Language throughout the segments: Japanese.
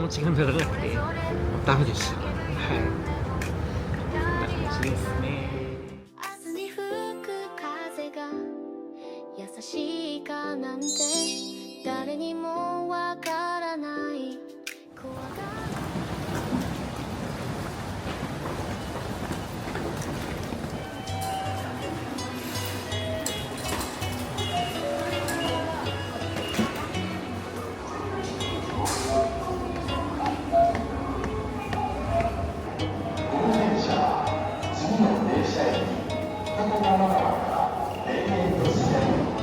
持ちが乗らなくてダメでした。はい、こんな感じですね。明日に吹く風が優しいかなんて誰にもわからない怖が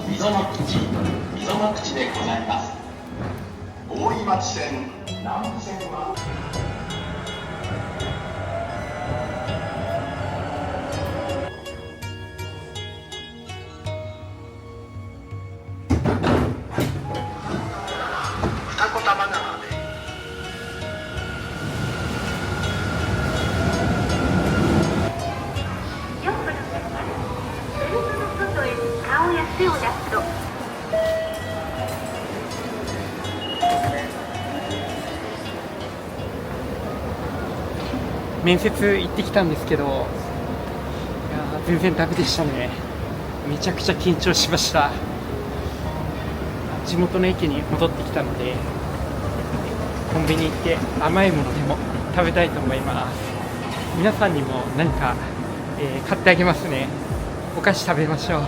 溝の口でございます。大井町線南武線は二子玉川で4分車の外へ顔や手を出すと面接行ってきたんですけど、いや全然ダメでしたね。めちゃくちゃ緊張しました。地元の駅に戻ってきたので、コンビニ行って甘いものでも食べたいと思います。皆さんにも何か、買ってあげますね。お菓子食べましょう。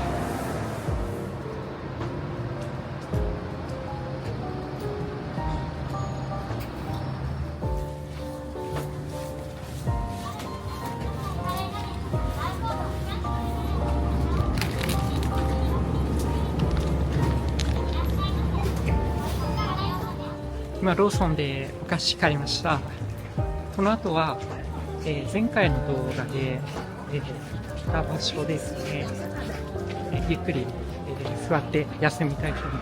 今ローソンでお菓子買いました。この後は、前回の動画で、行った場所ですね。ゆっくり、座って休みたいと思いま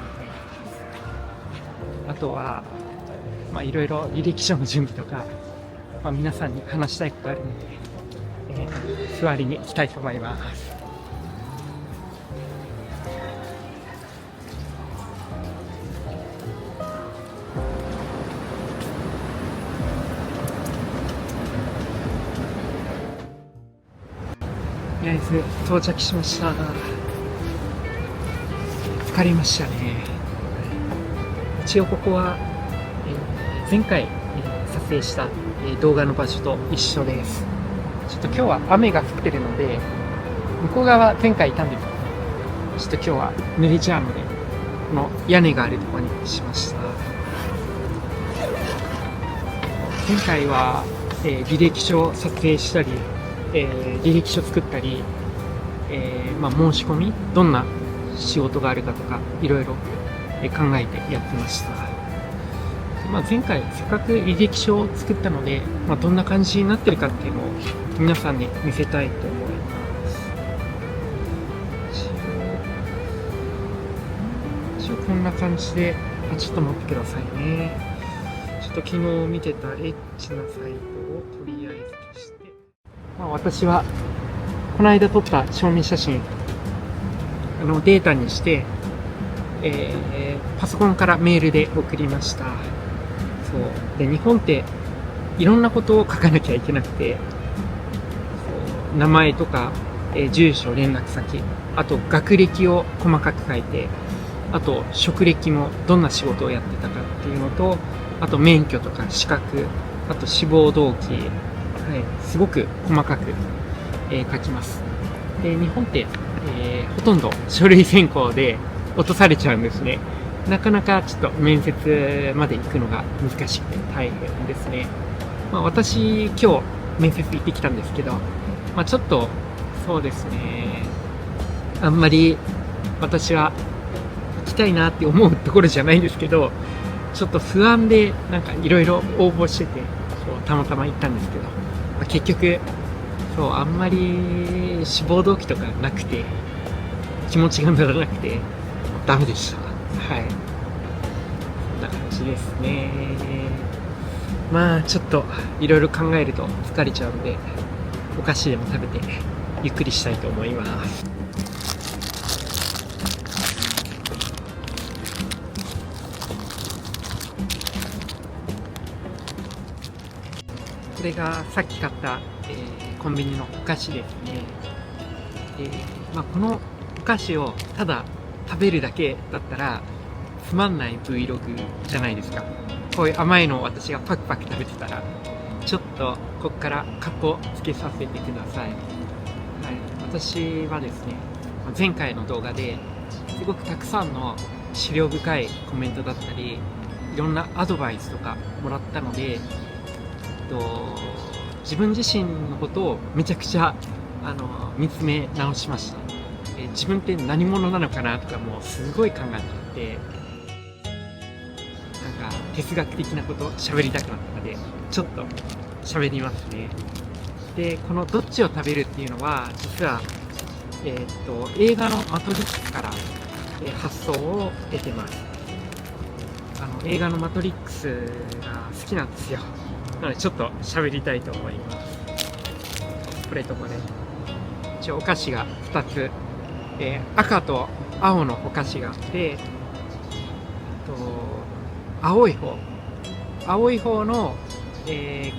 す。あとは、いろいろ履歴書の準備とか、皆さんに話したいことあるので、座りに行きたいと思います。とりあえず到着しました。疲れましたね。一応ここは、前回、撮影した、動画の場所と一緒です。ちょっと今日は雨が降ってるので、向こう側前回いたんですけど、ちょっと今日は濡れちゃうので、この屋根があるところにしました。前回は、履歴書を撮影したり、履歴書作ったり、申し込みどんな仕事があるかとかいろいろ考えてやってました。前回せっかく履歴書を作ったので、どんな感じになってるかっていうのを皆さんに見せたいと思います。一応こんな感じで、ちょっと待ってくださいね。ちょっと昨日見てたエッチなサイトをとりあえず消して、私はこの間撮った証明写真データにして、パソコンからメールで送りました。そうで、日本っていろんなことを書かなきゃいけなくて、名前とか、住所、連絡先、あと学歴を細かく書いて、あと職歴もどんな仕事をやってたかっていうのと、あと免許とか資格、あと志望動機、すごく細かく、書きます。で、日本って、ほとんど書類選考で落とされちゃうんですね。なかなかちょっと面接まで行くのが難しくて大変ですね。私今日面接行ってきたんですけど、ちょっとそうですね、あんまり私は行きたいなって思うところじゃないんですけど、ちょっと不安でなんかいろいろ応募してて、たまたま行ったんですけど、結局あんまり志望動機とかなくて気持ちが乗らなくてダメでした。はい、こんな感じですね。ちょっといろいろ考えると疲れちゃうので、お菓子でも食べてゆっくりしたいと思います。これがさっき買った、コンビニのお菓子ですね。このお菓子をただ食べるだけだったらつまんない Vlog じゃないですか。こういう甘いのを私がパクパク食べてたら、ちょっとここからカッコつけさせてください。はい、私はですね、前回の動画ですごくたくさんの資料深いコメントだったり、いろんなアドバイスとかもらったので、自分自身のことをめちゃくちゃ見つめ直しました。自分って何者なのかなとかもうすごい考えてて、なんか哲学的なことを喋りたくなったので、ちょっと喋りますね。で、このどっちを食べるっていうのは、実は、映画のマトリックスから、発想を得てます。映画のマトリックスが好きなんですよ。なのでちょっと喋りたいと思います。これとこれ。一応お菓子が2つ。赤と青のお菓子があって、青い方の、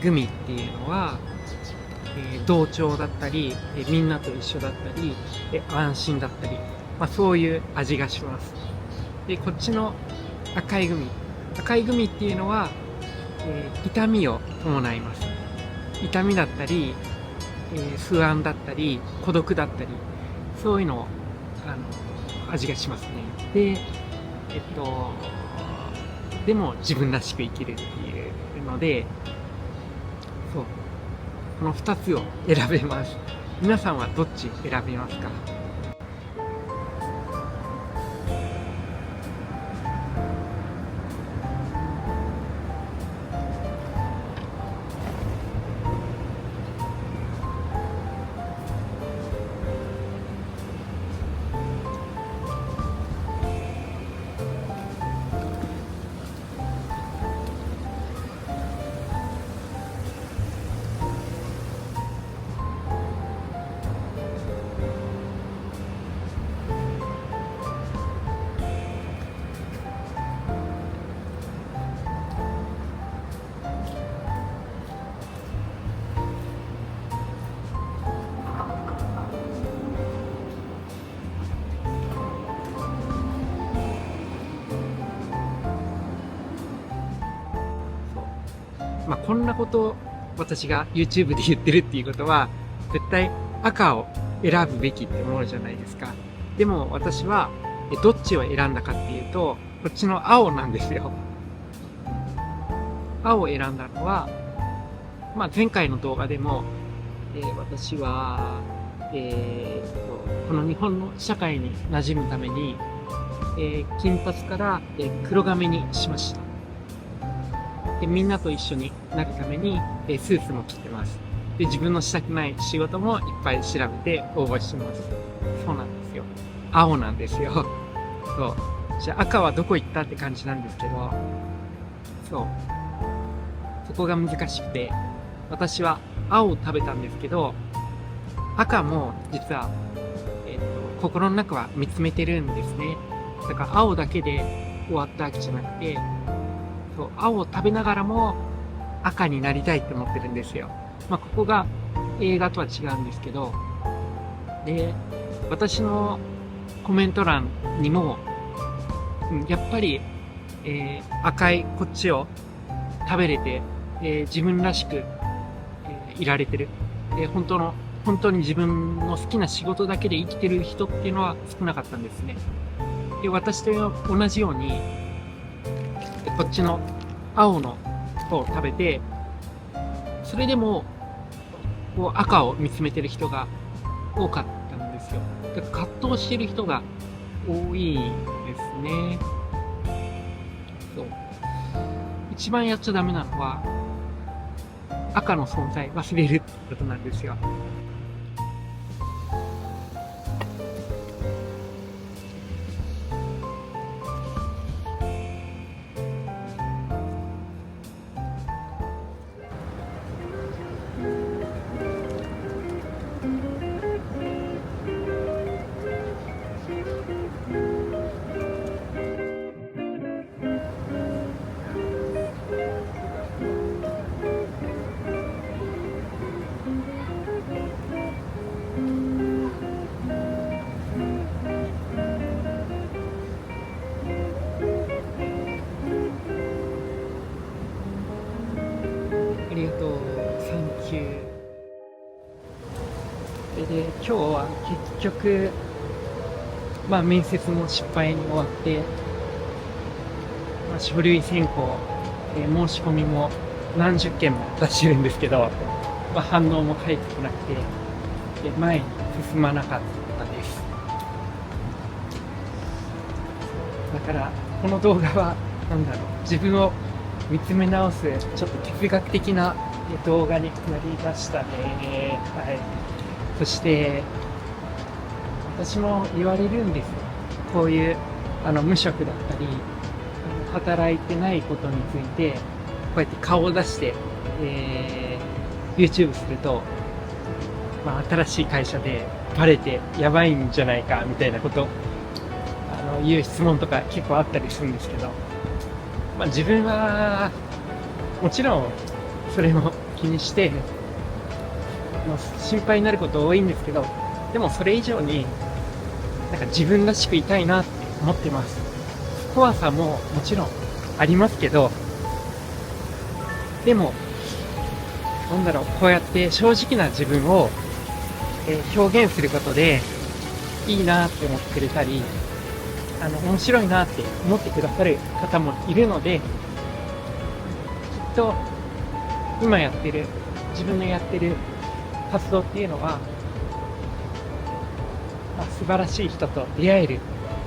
グミっていうのは、同調だったり、みんなと一緒だったり、安心だったり、そういう味がします。で、こっちの赤いグミっていうのは、痛みを伴います。痛みだったり、不安だったり、孤独だったり、そういうのを味がしますね。で、でも自分らしく生きるっていうので、そう、この2つを選べます。皆さんはどっち選びますか？こんなことを私が YouTube で言ってるっていうことは、絶対赤を選ぶべきって思うじゃないですか。でも私はどっちを選んだかっていうと、こっちの青なんですよ。青を選んだのは、前回の動画でも、私は、この日本の社会に馴染むために、金髪から、黒髪にしました。で、みんなと一緒になるために、スーツも着てます。で、自分のしたくない仕事もいっぱい調べて応募してます。そうなんですよ。青なんですよ。そう。じゃあ赤はどこ行ったって感じなんですけど、そう。そこが難しくて、私は青を食べたんですけど、赤も実は、心の中は見つめてるんですね。だから青だけで終わったわけじゃなくて、そう、青を食べながらも赤になりたいって思ってるんですよ。ここが映画とは違うんですけど、で、私のコメント欄にも、やっぱり、赤いこっちを食べれて、自分らしく、いられてる。本当に自分の好きな仕事だけで生きてる人っていうのは少なかったんですね。で、私と同じように、こっちの青の方を食べて、それでもこう赤を見つめてる人が多かったんですよ。だから葛藤してる人が多いですね。そう。一番やっちゃダメなのは、赤の存在忘れるってことなんですよ。で、今日は結局、面接も失敗に終わって、書類選考、申し込みも何十件も出してるんですけど、反応も返ってこなくて、前に進まなかったです。だから、この動画は、自分を見つめ直す、ちょっと哲学的な動画になりましたね。はい。そして、私も言われるんですよ。こういう無職だったり、働いてないことについて、こうやって顔を出して、YouTube すると、新しい会社でバレてやばいんじゃないかみたいなこと、いう質問とか結構あったりするんですけど、自分は、もちろん、それも気にして、心配になること多いんですけど、でもそれ以上に、自分らしくいたいなって思ってます。怖さももちろんありますけど、でも、こうやって正直な自分を、表現することで、いいなって思ってくれたり、面白いなって思ってくださる方もいるので、きっと、今やってる、自分のやってる活動っていうのは、素晴らしい人と出会える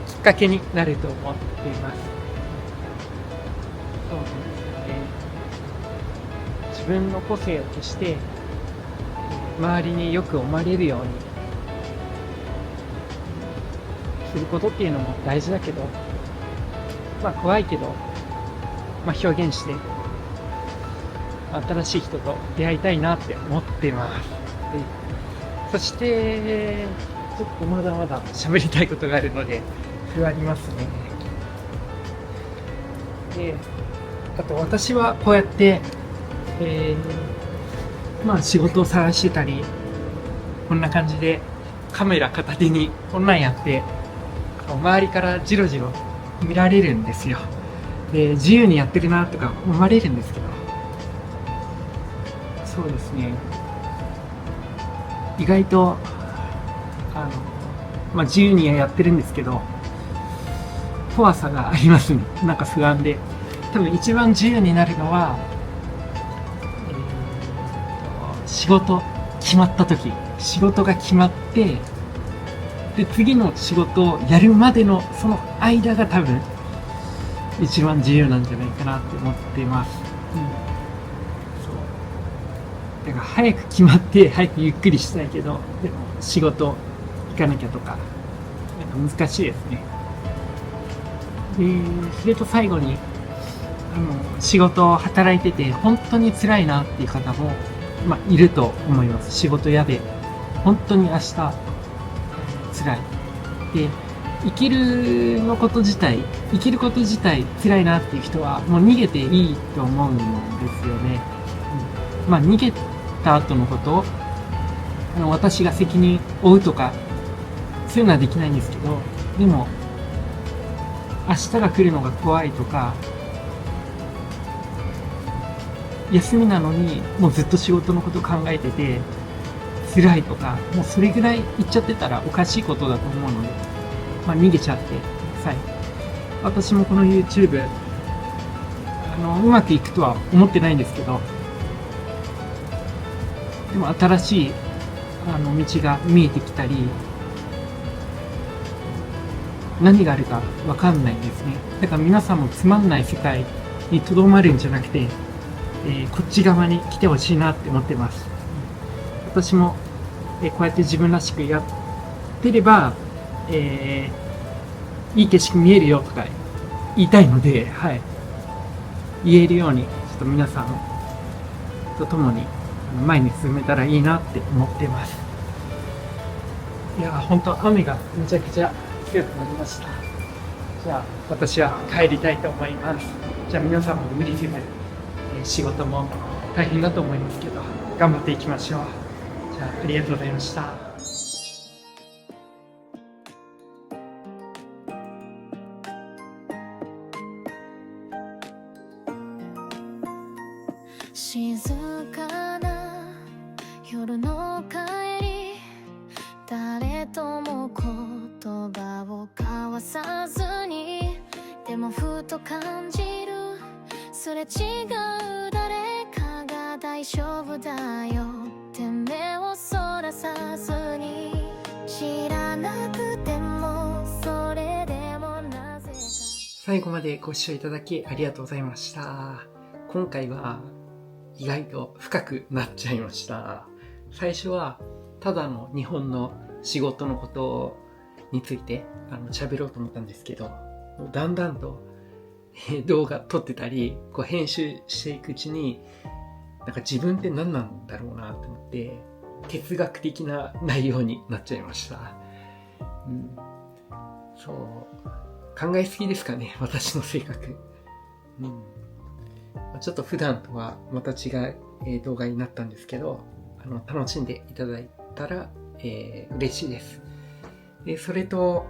きっかけになると思っています。そうですね。自分の個性を消して、周りによく思われるようにすることっていうのも大事だけど、怖いけど、表現して、新しい人と出会いたいなって思っています。そして、ちょっとまだまだ喋りたいことがあるので、不安ありますね。で、あと私はこうやって、仕事を探してたり、こんな感じでカメラ片手にこんなんやって、周りからジロジロ見られるんですよ。で、自由にやってるなとか思われるんですけど、そうですね。意外と、自由にはやってるんですけど、怖さがありますね。不安で。多分一番自由になるのは、仕事決まった時、仕事が決まって、で、次の仕事をやるまでのその間が多分、一番自由なんじゃないかなって思っています。そう。だから早く決まって、早くゆっくりしたいけど、でも仕事行かなきゃとか、難しいですね。で、それと最後に、仕事を働いてて、本当に辛いなっていう方も、いると思います。仕事やべえ。本当に明日、辛い。で、生きること自体辛いなっていう人は、もう逃げていいと思うんですよね。逃げた後のことを、私が責任を負うとか、そういうのはできないんですけど、でも、明日が来るのが怖いとか、休みなのにもうずっと仕事のこと考えてて辛いとか、もうそれぐらい言っちゃってたらおかしいことだと思うので、逃げちゃってください。私もこの YouTube うまくいくとは思ってないんですけど、でも新しい道が見えてきたり、何があるかわかんないんですね。だから皆さんもつまんない世界にとどまるんじゃなくて、こっち側に来てほしいなって思ってます。私も、こうやって自分らしくやってれば、いい景色見えるよとか言いたいので、はい。言えるように、ちょっと皆さんと共に前に進めたらいいなって思ってます。いやー、ほんと雨がめちゃくちゃ強くなりました。じゃあ、私は帰りたいと思います。じゃあ皆さんも無理せず、仕事も大変だと思いますけど、頑張っていきましょう。じゃあ、ありがとうございました。静かな夜の帰り、言葉を交わさずにでもふと感じるすれ違う誰かが大丈夫だよって目をそらさずに知らなくてもそれでもなぜか最後までご視聴いただきありがとうございました。今回は意外と深くなっちゃいました。最初はただの日本の仕事のことについて喋ろうと思ったんですけど、だんだんと動画撮ってたり編集していくうちになんか自分って何なんだろうなと思って哲学的な内容になっちゃいました。考えすぎですかね、私の性格。ちょっと普段とはまた違う動画になったんですけど、楽しんでいただいたら、嬉しいです。で、それと、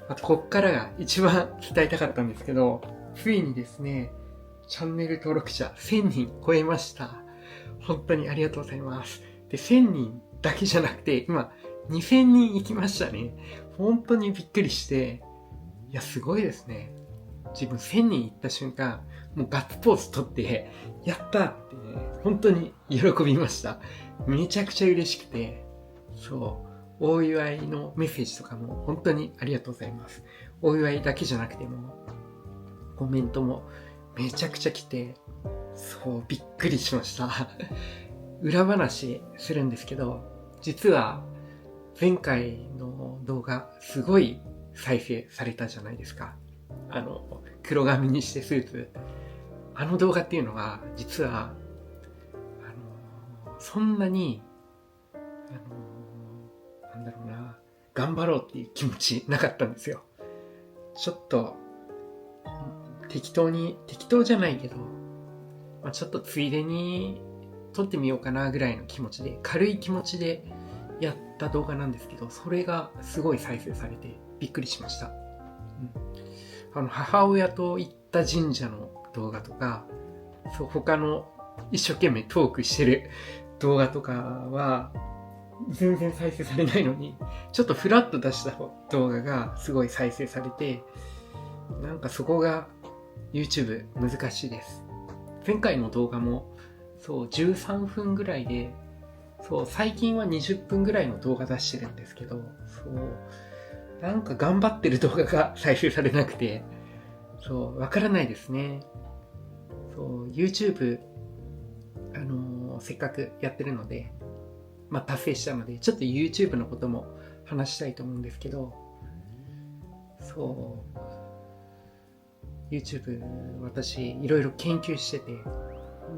あとこっからが一番伝えたかったんですけど、ついにですね、チャンネル登録者1000人超えました。本当にありがとうございます。で、1000人だけじゃなくて、今、2000人行きましたね。本当にびっくりして、いや、すごいですね。自分1000人行った瞬間、もうガッツポーズ取って、やったってね、本当に喜びました。めちゃくちゃ嬉しくて、大祝いのメッセージとかも本当にありがとうございます。お祝いだけじゃなくても、コメントもめちゃくちゃ来て、びっくりしました。裏話するんですけど、実は前回の動画すごい再生されたじゃないですか。黒髪にしてスーツ。動画っていうのは実はそんなに頑張ろうっていう気持ちなかったんですよ。ちょっと適当じゃないけど、ちょっとついでに撮ってみようかなぐらいの気持ちで、軽い気持ちでやった動画なんですけど、それがすごい再生されてびっくりしました。母親と行った神社の動画とか、他の一生懸命トークしてる動画とかは全然再生されないのに、ちょっとフラッと出した動画がすごい再生されて、なんかそこが YouTube 難しいです。前回の動画も13分ぐらいで、最近は20分ぐらいの動画出してるんですけど、なんか頑張ってる動画が再生されなくて、わからないですね。YouTube、せっかくやってるので、達成したので、ちょっと YouTube のことも話したいと思うんですけど、YouTube、私、いろいろ研究してて、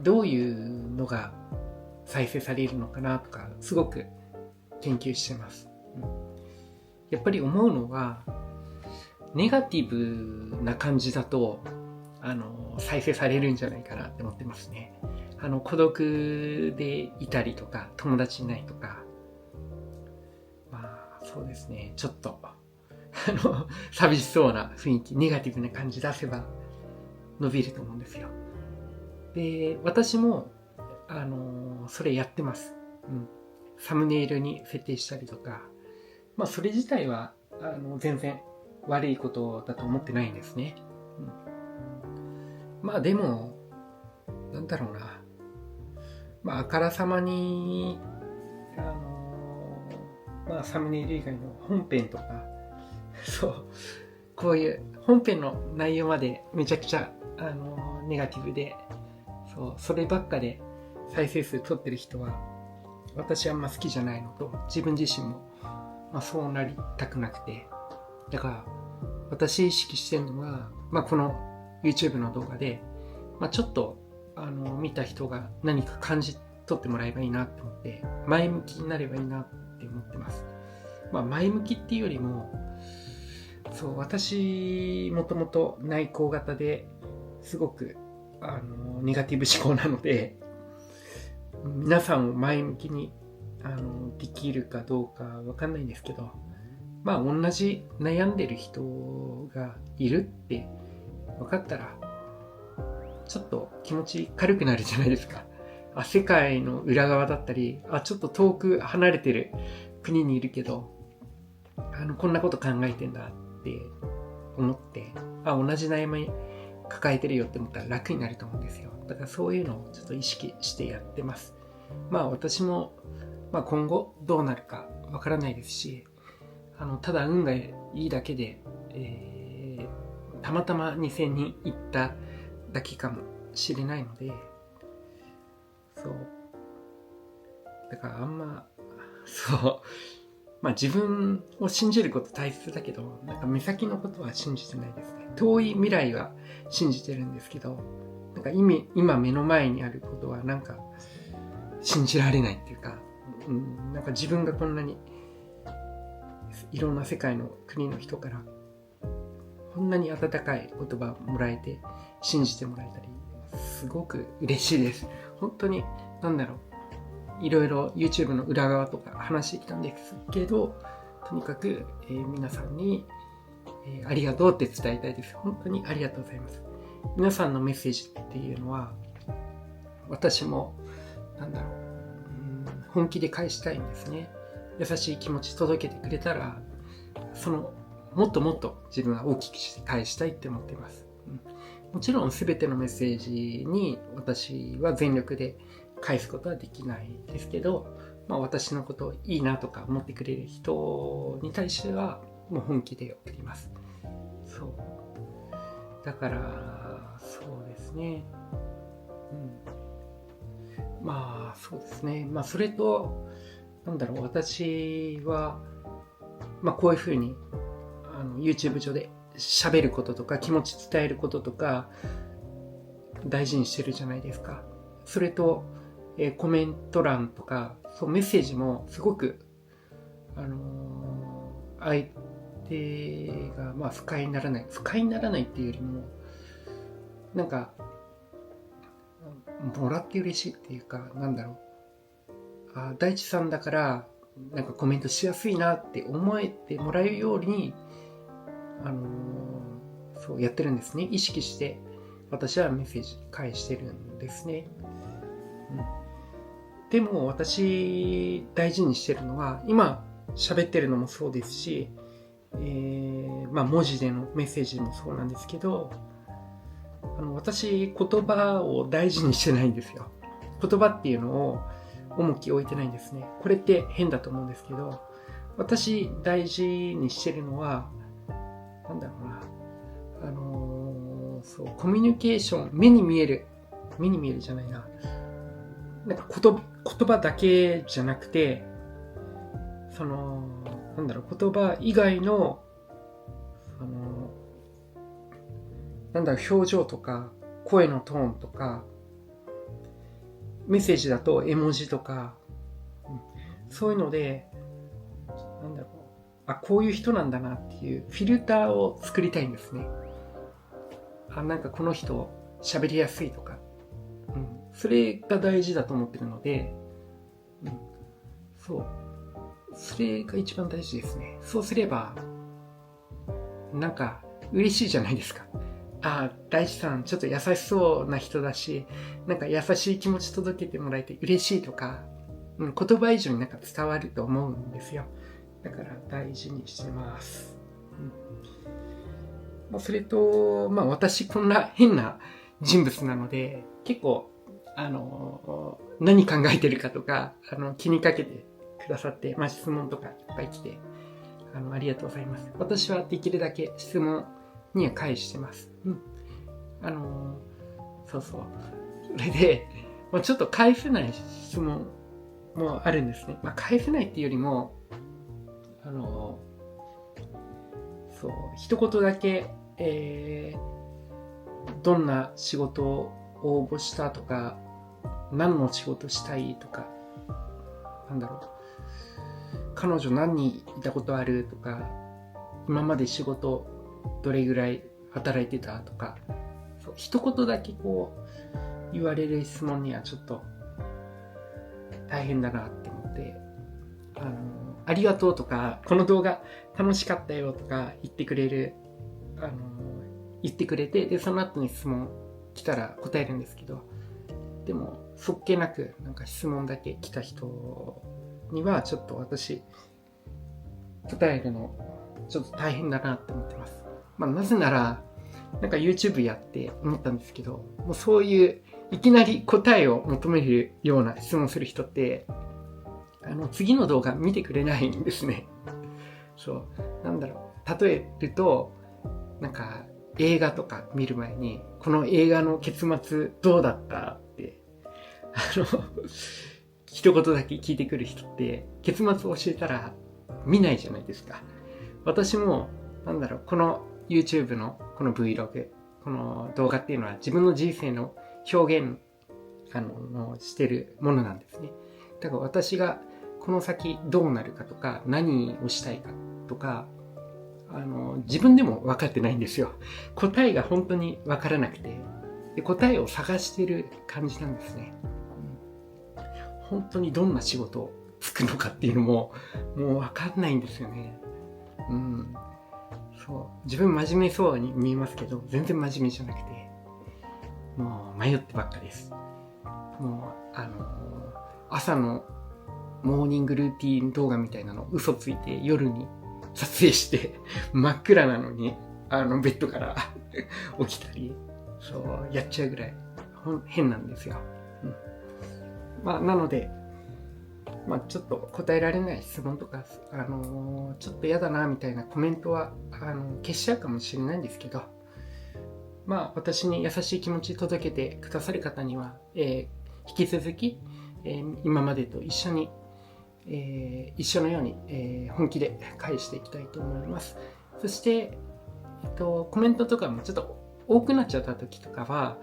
どういうのが再生されるのかなとか、すごく研究してます。やっぱり思うのは、ネガティブな感じだと、再生されるんじゃないかなって思ってますね。孤独でいたりとか、友達いないとか、そうですね、ちょっと、寂しそうな雰囲気、ネガティブな感じ出せば伸びると思うんですよ。で、私も、それやってます。サムネイルに設定したりとか、それ自体は、全然悪いことだと思ってないんですね。でも、なんだろうな。あからさまに、サムネイル以外の本編とか、こういう本編の内容までめちゃくちゃ、ネガティブで、そればっかで再生数取ってる人は、私はあんま好きじゃないのと、自分自身も、そうなりたくなくて、だから、私意識してるのは、この YouTube の動画で、ちょっと、見た人が何か感じ取ってもらえばいいなって思って、前向きになればいいなって思ってます。前向きっていうよりも、私、もともと内向型ですごく、ネガティブ思考なので、皆さんを前向きに、できるかどうかわかんないんですけど、同じ悩んでる人がいるって分かったら、ちょっと気持ち軽くなるじゃないですか。世界の裏側だったり、ちょっと遠く離れてる国にいるけど、こんなこと考えてんだって思って、同じ悩み抱えてるよって思ったら楽になると思うんですよ。だからそういうのをちょっと意識してやってます。私も、今後どうなるかわからないですし、ただ運がいいだけで、たまたま2000人行っただけかもしれないので、そう。だから自分を信じること大切だけど、目先のことは信じてないですね。遠い未来は信じてるんですけど、今目の前にあることは信じられないっていうか、自分がこんなにいろんな世界の国の人からこんなに温かい言葉をもらえて信じてもらえたり、すごく嬉しいです。本当にいろいろ YouTube の裏側とか話してきたんですけど、とにかく、皆さんに、ありがとうって伝えたいです。本当にありがとうございます。皆さんのメッセージっていうのは、私も本気で返したいんですね。優しい気持ち届けてくれたら、もっともっと自分は大きくして返したいって思っています。もちろん全てのメッセージに私は全力で返すことはできないですけど、私のことをいいなとか思ってくれる人に対してはもう本気で送ります。そう。だから、そうですね。そうですね。それと、私は、こういうふうに、YouTube 上で喋ることとか、気持ち伝えることとか、大事にしてるじゃないですか。それと、コメント欄とか、メッセージもすごく、相手が、不快にならないっていうよりも、もらって嬉しいっていうか、大地さんだから、コメントしやすいなって思えてもらえるように、そうやってるんですね。意識して、私はメッセージ返してるんですね。でも私大事にしてるのは、今喋ってるのもそうですし、文字でのメッセージもそうなんですけど、私言葉を大事にしてないんですよ。言葉っていうのを重きを置いてないんですね。これって変だと思うんですけど、私大事にしてるのはコミュニケーション、目に見えるじゃないな。言葉だけじゃなくて、言葉以外の、表情とか、声のトーンとか、メッセージだと絵文字とか、そういうので、こういう人なんだなっていうフィルターを作りたいんですね。この人喋りやすいとか、それが大事だと思ってるので、それが一番大事ですね。そうすれば嬉しいじゃないですか。大地さんちょっと優しそうな人だし、優しい気持ち届けてもらえて嬉しいとか、言葉以上に伝わると思うんですよ。だから大事にしてます。それと、私こんな変な人物なので、結構何考えてるかとか気にかけてくださって、質問とかいっぱい来てありがとうございます。私はできるだけ質問には返してます。それで、ちょっと返せない質問もあるんですね。返せないっていうよりも一言だけ、どんな仕事を応募したとか、何の仕事したいとか、彼女何人いたことあるとか、今まで仕事どれぐらい働いてたとか、一言だけ言われる質問にはちょっと大変だなって思って、ありがとうとか、この動画楽しかったよとか言ってくれて、でその後に質問来たら答えるんですけど、でもそっけなく質問だけ来た人にはちょっと私答えるのちょっと大変だなって思ってます。なぜなら、なんか YouTube やって思ったんですけど、もうそういういきなり答えを求めるような質問する人って、次の動画見てくれないんですね。そう。例えると、なんか映画とか見る前に、この映画の結末どうだったって、一言だけ聞いてくる人って、結末を教えたら見ないじゃないですか。私も、この YouTube のこの Vlog、この動画っていうのは自分の人生の表現してるものなんですね。だから私がこの先どうなるかとか、何をしたいかとか、自分でも分かってないんですよ。答えが本当に分からなくて、で答えを探してる感じなんですね。本当にどんな仕事をつくのかっていうのも、もう分かんないんですよね。そう。自分真面目そうに見えますけど、全然真面目じゃなくて、もう迷ってばっかです。もう、朝のモーニングルーティーン動画みたいなの嘘ついて夜に撮影して真っ暗なのにベッドから起きたり、そうやっちゃうぐらい変なんですよ。なので、ちょっと答えられない質問とか、ちょっと嫌だなみたいなコメントは消しちゃうかもしれないんですけど、私に優しい気持ち届けてくださる方には、引き続き、今までと一緒のように、本気で返していきたいと思います。そして、コメントとかもちょっと多くなっちゃった時とかは、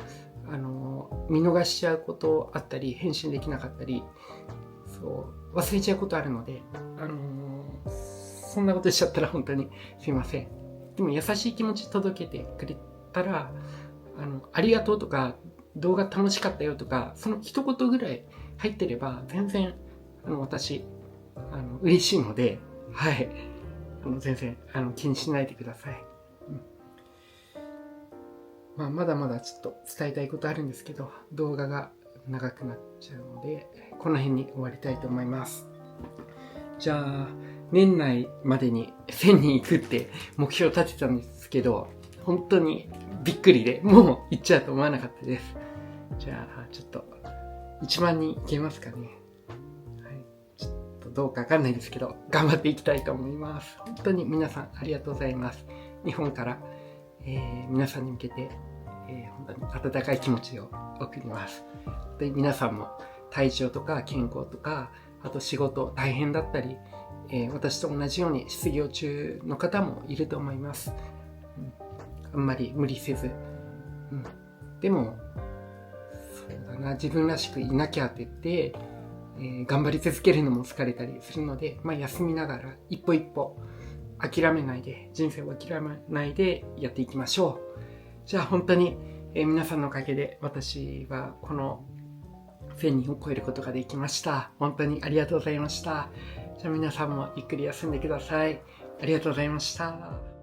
見逃しちゃうことあったり、返信できなかったり、そう忘れちゃうことあるので、そんなことしちゃったら本当にすいません。でも優しい気持ち届けてくれたら、ありがとうとか、動画楽しかったよとか、その一言ぐらい入ってれば、全然、私、嬉しいので、はい。全然、気にしないでください。まだまだちょっと伝えたいことあるんですけど、動画が長くなっちゃうので、この辺に終わりたいと思います。じゃあ、年内までに1000人行くって目標立てたんですけど、本当にびっくりで、もう行っちゃうと思わなかったです。じゃあ、ちょっと、1万人いけますかね。はい。ちょっとどうかわかんないですけど、頑張っていきたいと思います。本当に皆さんありがとうございます。日本から、皆さんに向けて、本当に温かい気持ちを送ります。で、皆さんも体調とか健康とか、あと仕事大変だったり、私と同じように失業中の方もいると思います。あんまり無理せず。でも、そうだな、自分らしくいなきゃって言って、頑張り続けるのも疲れたりするので、休みながら一歩一歩諦めないで、人生を諦めないでやっていきましょう。じゃあ本当に、皆さんのおかげで私はこの1000人を超えることができました。本当にありがとうございました。じゃあ皆さんもゆっくり休んでください。ありがとうございました。